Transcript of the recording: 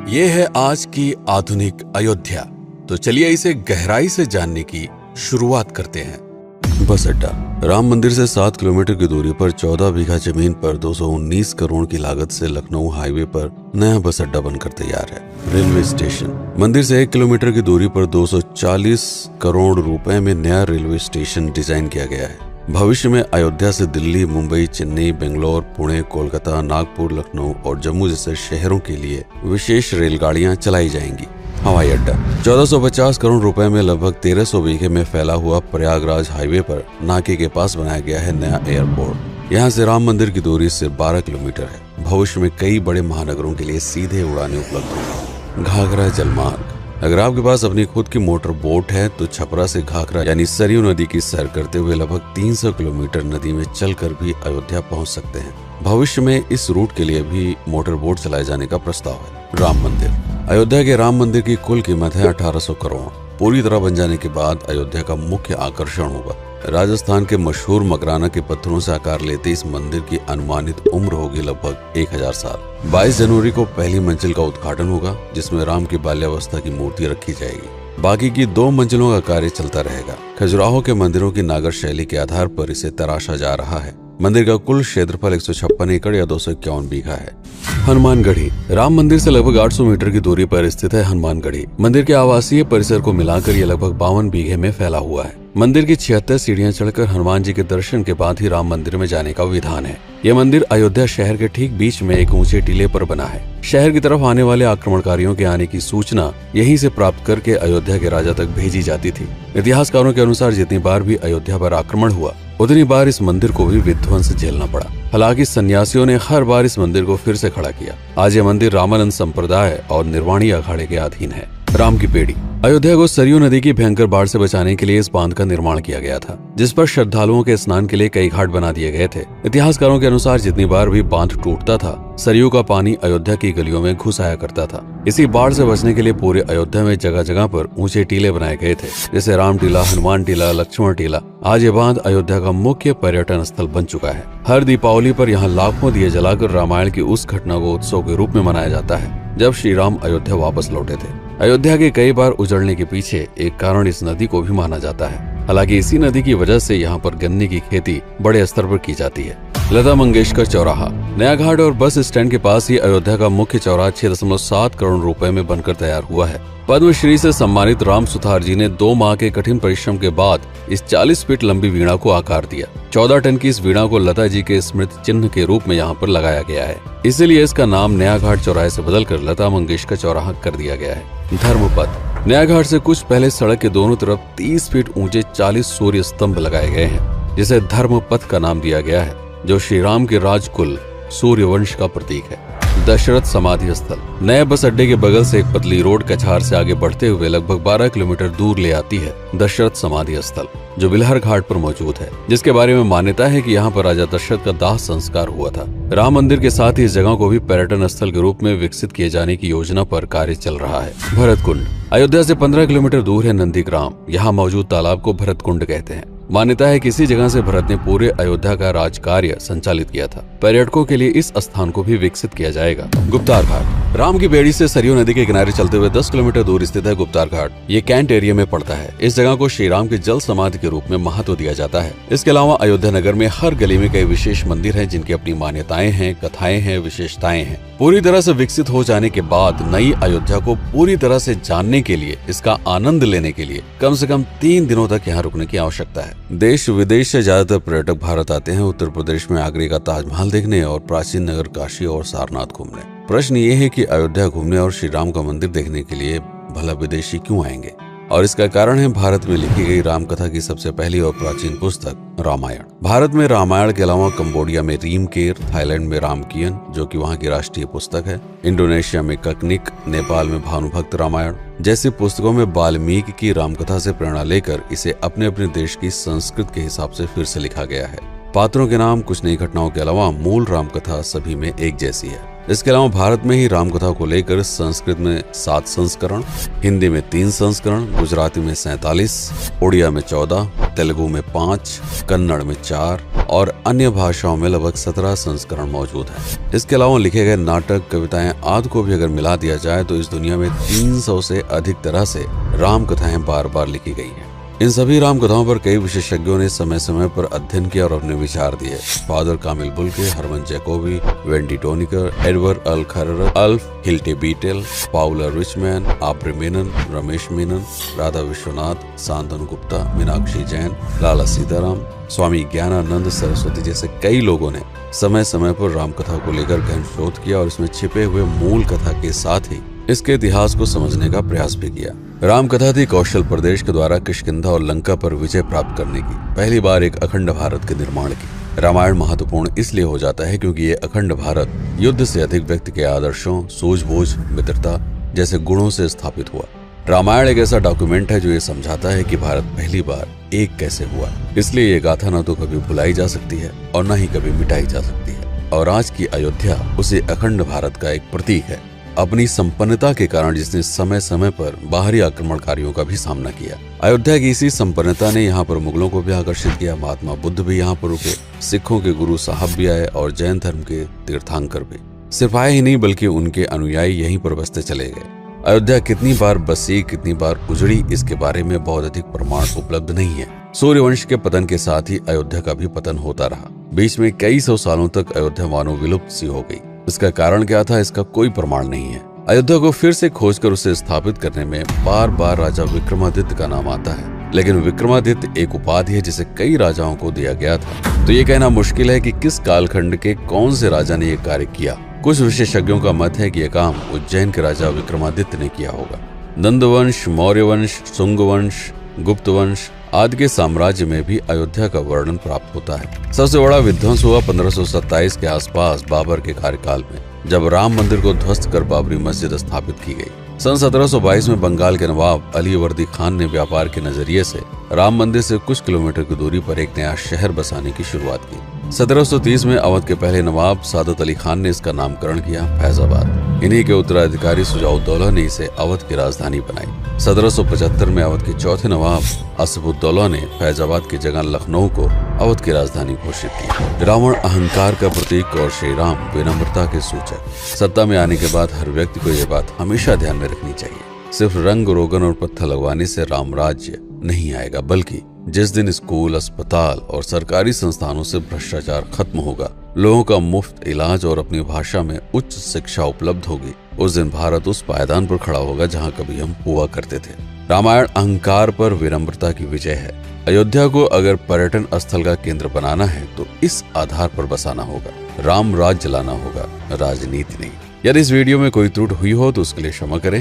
ये है आज की आधुनिक अयोध्या। तो चलिए इसे गहराई से जानने की शुरुआत करते हैं। बस अड्डा। राम मंदिर से 7 किलोमीटर की दूरी पर 14 बीघा जमीन पर 219 करोड़ की लागत से लखनऊ हाईवे पर नया बस अड्डा बनकर तैयार है। Railway station. मंदिर से 1 किलोमीटर की दूरी पर 240 करोड़ रुपए में नया रेलवे स्टेशन डिजाइन किया गया है। भविष्य में अयोध्या से दिल्ली, मुंबई, चेन्नई, बेंगलोर, पुणे, कोलकाता, नागपुर, लखनऊ और जम्मू जैसे शहरों के लिए विशेष रेलगाड़ियां चलाई जाएंगी। हवाई अड्डा। 1450 करोड़ रुपए में लगभग 1300 बीघे में फैला हुआ प्रयागराज हाईवे पर नाके के पास बनाया गया है नया एयरपोर्ट। यहाँ से राम मंदिर की दूरी सिर्फ 12 किलोमीटर है। भविष्य में कई बड़े महानगरों के लिए सीधे उड़ानें उपलब्ध होंगी। घाघरा जलमार्ग। अगर आपके पास अपनी खुद की मोटर बोट है तो छपरा से घाघरा यानी सरयू नदी की सैर करते हुए लगभग 300 किलोमीटर नदी में चलकर भी अयोध्या पहुंच सकते हैं। भविष्य में इस रूट के लिए भी मोटर बोट चलाए जाने का प्रस्ताव है। राम मंदिर। अयोध्या के राम मंदिर की कुल कीमत है 1800 करोड़। पूरी तरह बन जाने के बाद अयोध्या का मुख्य आकर्षण होगा। राजस्थान के मशहूर मकराना के पत्थरों से आकार लेते इस मंदिर की अनुमानित उम्र होगी लगभग 1000 साल। 22 जनवरी को पहली मंजिल का उद्घाटन होगा, जिसमें राम की बाल्यावस्था की मूर्ति रखी जाएगी। बाकी की 2 मंजिलों का कार्य चलता रहेगा। खजुराहो के मंदिरों की नागर शैली के आधार पर इसे तराशा जा रहा है। मंदिर का कुल क्षेत्रफल 156 एकड़ या 251 बीघा है। हनुमानगढ़ी। राम मंदिर से लगभग 800 मीटर की दूरी पर स्थित है हनुमानगढ़ी। मंदिर के आवासीय परिसर को मिलाकर यह लगभग 52 बीघे में फैला हुआ है। मंदिर की 76 सीढ़ियां चढ़कर हनुमान जी के दर्शन के बाद ही राम मंदिर में जाने का विधान है। यह मंदिर अयोध्या शहर के ठीक बीच में एक ऊंचे टीले पर बना है। शहर की तरफ आने वाले आक्रमणकारियों के आने की सूचना यहीं से प्राप्त करके अयोध्या के राजा तक भेजी जाती थी। इतिहासकारों के अनुसार जितनी बार भी अयोध्या पर आक्रमण हुआ उतनी बार इस मंदिर को भी विध्वंस झेलना पड़ा। हालांकि सन्यासियों ने हर बार इस मंदिर को फिर से खड़ा किया। आज यह मंदिर रामानंद संप्रदाय और निर्वाणी अखाड़े के अधीन है। राम की पेड़ी। अयोध्या को सरयू नदी की भयंकर बाढ़ से बचाने के लिए इस बांध का निर्माण किया गया था, जिस पर श्रद्धालुओं के स्नान के लिए कई घाट बना दिए गए थे। इतिहासकारों के अनुसार जितनी बार भी बांध टूटता था, सरयू का पानी अयोध्या की गलियों में घुस आया करता था। इसी बाढ़ से बचने के लिए पूरे अयोध्या में जगह जगह पर ऊंचे टीले बनाए गए थे, जैसे राम टीला, हनुमान टीला, लक्ष्मण टीला। आज ये बांध अयोध्या का मुख्य पर्यटन स्थल बन चुका है। हर दीपावली पर यहाँ लाखों दिए जलाकर रामायण की उस घटना को उत्सव के रूप में मनाया जाता है जब श्री राम अयोध्या वापस लौटे थे। अयोध्या के कई बार उजड़ने के पीछे एक कारण इस नदी को भी माना जाता है। हालांकि इसी नदी की वजह से यहाँ पर गन्ने की खेती बड़े स्तर पर की जाती है। लता मंगेशकर चौराहा। नया घाट और बस स्टैंड के पास ही अयोध्या का मुख्य चौराहा 6.7 करोड़ रुपए में बनकर तैयार हुआ है। पद्मश्री से सम्मानित राम सुथार जी ने 2 माह के कठिन परिश्रम के बाद इस 40 फीट लंबी वीणा को आकार दिया। 14 टन की इस वीणा को लता जी के स्मृति चिन्ह के रूप में यहाँ पर लगाया गया है। इसीलिए इसका नाम नया घाट चौराहे से बदलकर लता मंगेशकर चौराहा कर दिया गया है। धर्मपथ। नया घाट से कुछ पहले सड़क के दोनों तरफ 30 फीट ऊंचे 40 सूर्य स्तंभ लगाए गए हैं, जिसे धर्मपथ का नाम दिया गया है, जो श्री राम के राजकुल सूर्यवंश का प्रतीक है। दशरथ समाधि स्थल। नए बस अड्डे के बगल से एक पतली रोड कछार से आगे बढ़ते हुए लगभग 12 किलोमीटर दूर ले आती है दशरथ समाधि स्थल, जो बिलहर घाट पर मौजूद है, जिसके बारे में मान्यता है कि यहाँ पर राजा दशरथ का दाह संस्कार हुआ था। राम मंदिर के साथ ही इस जगह को भी पर्यटन स्थल के रूप में विकसित किए जाने की योजना पर कार्य चल रहा है। भरत कुंड। अयोध्या से 15 किलोमीटर दूर है नंदीग्राम। यहाँ मौजूद तालाब को भरत कुंड कहते हैं। मान्यता है कि इसी जगह से भरत ने पूरे अयोध्या का राजकार्य संचालित किया था। पर्यटकों के लिए इस स्थान को भी विकसित किया जाएगा। गुप्तार घाट। राम की बेड़ी से सरयू नदी के किनारे चलते हुए 10 किलोमीटर दूर स्थित है गुप्तार घाट। ये कैंट एरिया में पड़ता है। इस जगह को श्री राम के जल समाधि के रूप में महत्व दिया जाता है। इसके अलावा अयोध्या नगर में हर गली में कई विशेष मंदिर हैं, जिनकी अपनी मान्यताएं हैं, कथाएं हैं, विशेषताएं हैं। पूरी तरह से विकसित हो जाने के बाद नई अयोध्या को पूरी तरह से जानने के लिए, इसका आनंद लेने के लिए कम से कम 3 दिनों तक यहाँ रुकने की आवश्यकता है। देश विदेश से ज्यादातर पर्यटक भारत आते हैं उत्तर प्रदेश में आगरे का ताजमहल देखने और प्राचीन नगर काशी और सारनाथ घूमने। प्रश्न ये है कि अयोध्या घूमने और श्री राम का मंदिर देखने के लिए भला विदेशी क्यों आएंगे? और इसका कारण है भारत में लिखी गई राम कथा की सबसे पहली और प्राचीन पुस्तक रामायण। भारत में रामायण के अलावा कंबोडिया में रीमकेर, थाईलैंड में रामकियन जो कि वहाँ की राष्ट्रीय पुस्तक है, इंडोनेशिया में ककनिक, नेपाल में भानुभक्त रामायण जैसी पुस्तकों में वाल्मीकि की रामकथा से प्रेरणा लेकर इसे अपने अपने देश की संस्कृत के हिसाब से फिर से लिखा गया है। पात्रों के नाम, कुछ नई घटनाओं के अलावा मूल रामकथा सभी में एक जैसी है। इसके अलावा भारत में ही रामकथा को लेकर संस्कृत में 7 संस्करण, हिंदी में 3 संस्करण, गुजराती में 47, उड़िया में 14, तेलुगु में 5, कन्नड़ में 4 और अन्य भाषाओं में लगभग 17 संस्करण मौजूद हैं। इसके अलावा लिखे गए नाटक, कविताएं आदि को भी अगर मिला दिया जाए तो इस दुनिया में 300 से अधिक तरह से राम कथाएं बार बार लिखी गई हैं। इन सभी राम कथाओं पर कई विशेषज्ञों ने समय समय पर अध्ययन किया और अपने विचार दिए। Father Camille Bulcke, Hermann Jacobi, Wendy Doniger, Edward अल खरर, Alf Hiltebeitel, Paula Richman, Aubrey Menen, Ramesh Menon, Radha Vishwanath, Shantanu Gupta, Meenakshi Jain, Lala Sitaram, Swami Gyananand Saraswati जैसे कई लोगों ने समय समय पर रामकथा को लेकर गहन शोध किया और इसमें छिपे हुए मूल कथा के साथ ही इसके इतिहास को समझने का प्रयास भी किया। रामकथा थी कौशल प्रदेश के द्वारा किष्किंधा और लंका पर विजय प्राप्त करने की पहली बार एक अखंड भारत के निर्माण की। रामायण महत्वपूर्ण इसलिए हो जाता है क्योंकि ये अखंड भारत युद्ध से अधिक व्यक्ति के आदर्शों, सूझबूझ, मित्रता जैसे गुणों से स्थापित हुआ। रामायण एक ऐसा डॉक्यूमेंट है जो ये समझाता है कि भारत पहली बार एक कैसे हुआ। इसलिए ये गाथा न तो कभी भुलाई जा सकती है और न ही कभी मिटाई जा सकती है। और आज की अयोध्या उसी अखंड भारत का एक प्रतीक है, अपनी संपन्नता के कारण जिसने समय समय पर बाहरी आक्रमणकारियों का भी सामना किया। अयोध्या की इसी संपन्नता ने यहाँ पर मुगलों को भी आकर्षित किया। महात्मा बुद्ध भी यहाँ पर रुके, सिखों के गुरु साहब भी आए और जैन धर्म के तीर्थंकर भी। सिर्फ आए ही नहीं बल्कि उनके अनुयायी यहीं पर बसते चले गए। अयोध्या कितनी बार बसी, कितनी बार उजड़ी, इसके बारे में बहुत अधिक प्रमाण उपलब्ध नहीं है। सूर्यवंश के पतन के साथ ही अयोध्या का भी पतन होता रहा। बीच में कई सौ सालों तक अयोध्या मानो विलुप्त सी हो गई। इसका कारण क्या था, इसका कोई प्रमाण नहीं है। अयोध्या को फिर से खोजकर उसे स्थापित करने में बार बार राजा विक्रमादित्य का नाम आता है, लेकिन विक्रमादित्य एक उपाधि है जिसे कई राजाओं को दिया गया था। तो ये कहना मुश्किल है कि किस कालखंड के कौन से राजा ने यह कार्य किया। कुछ विशेषज्ञों का मत है कि यह काम उज्जैन के राजा विक्रमादित्य ने किया होगा। नंदवंश, मौर्य वंश, शुंग वंश, गुप्त वंश आदि के साम्राज्य में भी अयोध्या का वर्णन प्राप्त होता है। सबसे बड़ा विध्वंस हुआ 1527 के आसपास बाबर के कार्यकाल में, जब राम मंदिर को ध्वस्त कर बाबरी मस्जिद स्थापित की गई। सन 1722 में बंगाल के नवाब अली वर्दी खान ने व्यापार के नजरिए से राम मंदिर से कुछ किलोमीटर की दूरी पर एक नया शहर बसाने की शुरुआत की। 1730 में अवध के पहले नवाब सादत अली खान ने इसका नामकरण किया फैजाबाद। इन्हीं के उत्तराधिकारी सुजाउद्दौला ने इसे अवध की राजधानी बनाई। 1775 में अवध के चौथे नवाब असफुद्दौला ने फैजाबाद की जगह लखनऊ को अवध की राजधानी घोषित की। रावण अहंकार का प्रतीक और श्री राम विनम्रता के सूचक। सत्ता में आने के बाद हर व्यक्ति को यह बात हमेशा ध्यान में रखनी चाहिए, सिर्फ रंग रोगन और पत्थर लगवाने से राम राज्य नहीं आएगा, बल्कि जिस दिन स्कूल, अस्पताल और सरकारी संस्थानों से भ्रष्टाचार खत्म होगा, लोगों का मुफ्त इलाज और अपनी भाषा में उच्च शिक्षा उपलब्ध होगी, उस दिन भारत उस पायदान पर खड़ा होगा जहां कभी हम हुआ करते थे। रामायण अहंकार पर विनम्रता की विजय है। अयोध्या को अगर पर्यटन स्थल का केंद्र बनाना है तो इस आधार पर बसाना होगा, राम राज्य लाना होगा, राजनीति नहीं। यदि इस वीडियो में कोई त्रुटि हुई हो तो उसके लिए क्षमा करें।